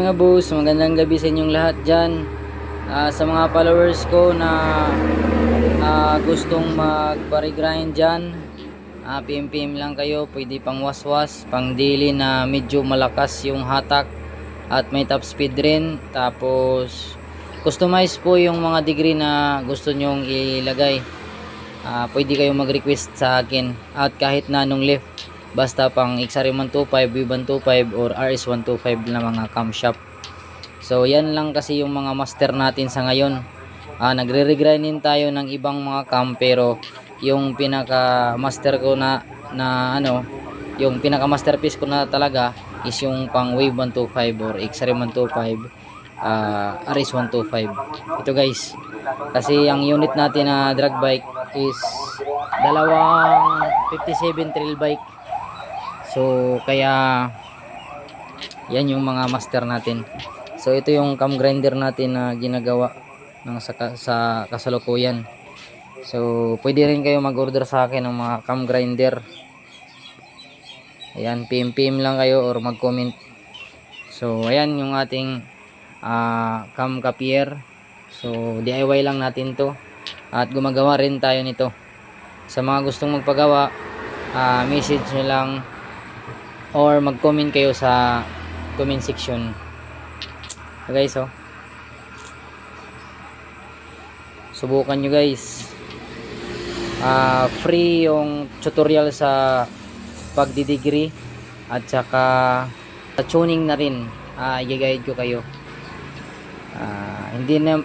Mga boss, magandang gabi sa inyong lahat dyan. Sa mga followers ko na gustong mag-grind dyan, PM lang kayo. Pwede pang waswas, pang daily na medyo malakas yung hatak at may top speed rin. Tapos customize po yung mga degree na gusto nyong ilagay. Pwede kayo mag-request sa akin at kahit na anong lift, basta pang XR125, V125 or RS125 na mga camshaft. So yan lang kasi yung mga master natin sa ngayon. Nagre-regrindin tayo ng ibang mga cam, pero yung pinaka master ko yung pinaka masterpiece ko na talaga is yung pang Wave 125 or XR125, RS125. Ito guys, kasi ang unit natin na drag bike is dalawang 57 trail bike. So kaya yan yung mga master natin. So ito yung cam grinder natin na ginagawa sa kasalukuyan. So pwede rin kayo mag-order sa akin ng mga cam grinder. Ayan, PM lang kayo or mag-comment. So ayan yung ating cam copier. So DIY lang natin to at gumagawa rin tayo nito. Sa mga gustong magpagawa, message nyo lang or mag-comment kayo sa comment section. So guys, subukan nyo guys. Free yung tutorial sa pagdidegree at saka sa tuning na rin. I-guide ko kayo.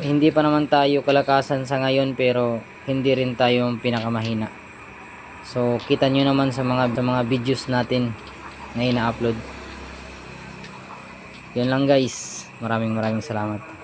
Hindi pa naman tayo kalakasan sa ngayon, pero hindi rin tayo pinakamahina. So kita nyo naman sa mga videos natin na ina-upload. Yan lang guys. Maraming salamat.